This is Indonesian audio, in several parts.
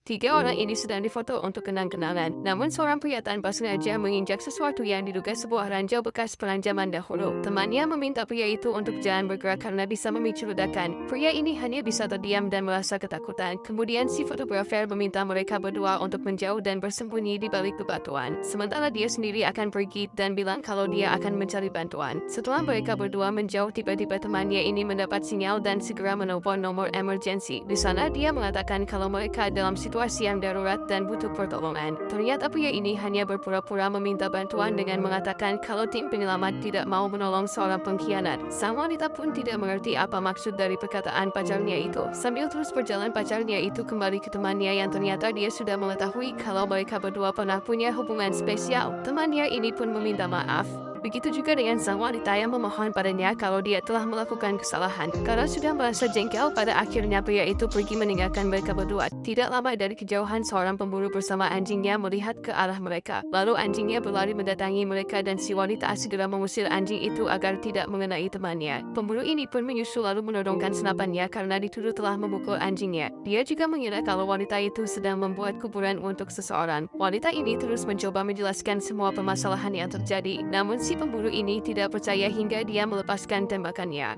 Tiga orang ini sedang difoto untuk kenang-kenangan. Namun seorang pria tanpa sengaja menginjak sesuatu yang diduga sebuah ranjau bekas peranjaman dahulu. Temannya meminta pria itu untuk jangan bergerak karena bisa memicu ledakan. Pria ini hanya bisa terdiam dan merasa ketakutan. Kemudian si fotografer meminta mereka berdua untuk menjauh dan bersembunyi di balik bebatuan. Sementara dia sendiri akan pergi dan bilang kalau dia akan mencari bantuan. Setelah mereka berdua menjauh, tiba-tiba temannya ini mendapat sinyal dan segera menelpon nomor emergency. Di sana dia mengatakan kalau mereka dalam situasi yang darurat dan butuh pertolongan. Ternyata pria ini hanya berpura-pura meminta bantuan dengan mengatakan kalau tim penyelamat tidak mau menolong seorang pengkhianat. Sang wanita pun tidak mengerti apa maksud dari perkataan pacarnya itu. Sambil terus berjalan, pacarnya itu kembali ke temannya yang ternyata dia sudah mengetahui kalau mereka berdua pernah punya hubungan spesial. Temannya ini pun meminta maaf. Begitu juga dengan sang wanita yang memohon padanya kalau dia telah melakukan kesalahan. Karena sudah merasa jengkel, pada akhirnya pria itu pergi meninggalkan mereka berdua. Tidak lama dari kejauhan, seorang pemburu bersama anjingnya melihat ke arah mereka. Lalu anjingnya berlari mendatangi mereka dan si wanita segera mengusir anjing itu agar tidak mengenai temannya. Pemburu ini pun menyusul lalu menodongkan senapannya karena dituduh telah memukul anjingnya. Dia juga mengira kalau wanita itu sedang membuat kuburan untuk seseorang. Wanita ini terus mencoba menjelaskan semua permasalahan yang terjadi, namun si pemburu ini tidak percaya hingga dia melepaskan tembakannya.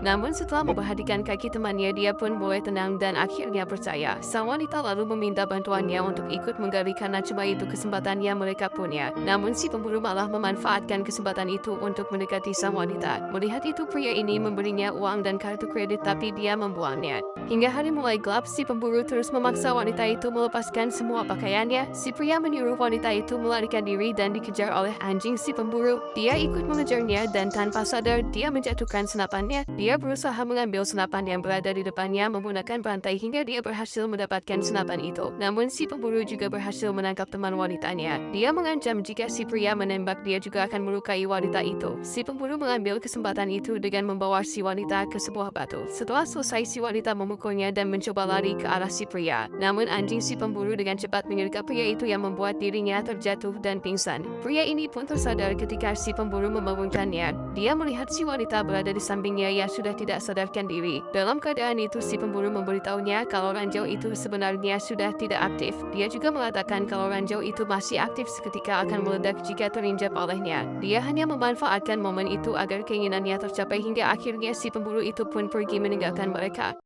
Namun setelah memperhatikan kaki temannya, dia pun mulai tenang dan akhirnya percaya. Sang wanita lalu meminta bantuannya untuk ikut menggali karena cuma itu kesempatan yang mereka punya. Namun si pemburu malah memanfaatkan kesempatan itu untuk mendekati sang wanita. Melihat itu, pria ini memberinya uang dan kartu kredit tapi dia membuangnya. Hingga hari mulai gelap, si pemburu terus memaksa wanita itu melepaskan semua pakaiannya. Si pria menyuruh wanita itu melarikan diri dan dikejar oleh anjing si pemburu. Dia ikut mengejarnya dan tanpa sadar dia menjatuhkan senapannya. Dia berusaha mengambil senapan yang berada di depannya menggunakan rantai hingga dia berhasil mendapatkan senapan itu. Namun si pemburu juga berhasil menangkap teman wanitanya. Dia mengancam jika si pria menembak dia juga akan melukai wanita itu. Si pemburu mengambil kesempatan itu dengan membawa si wanita ke sebuah batu. Setelah selesai, si wanita memukulnya dan mencoba lari ke arah si pria. Namun anjing si pemburu dengan cepat menyergap pria itu yang membuat dirinya terjatuh dan pingsan. Pria ini pun tersadar ketika si pemburu membangunkannya. Dia melihat si wanita berada di sampingnya yang sudah tidak sadarkan diri. Dalam keadaan itu, si pemburu memberitahunya kalau ranjau itu sebenarnya sudah tidak aktif. Dia juga mengatakan kalau ranjau itu masih aktif seketika akan meledak jika terinjak olehnya. Dia hanya memanfaatkan momen itu agar keinginannya tercapai hingga akhirnya si pemburu itu pun pergi meninggalkan mereka.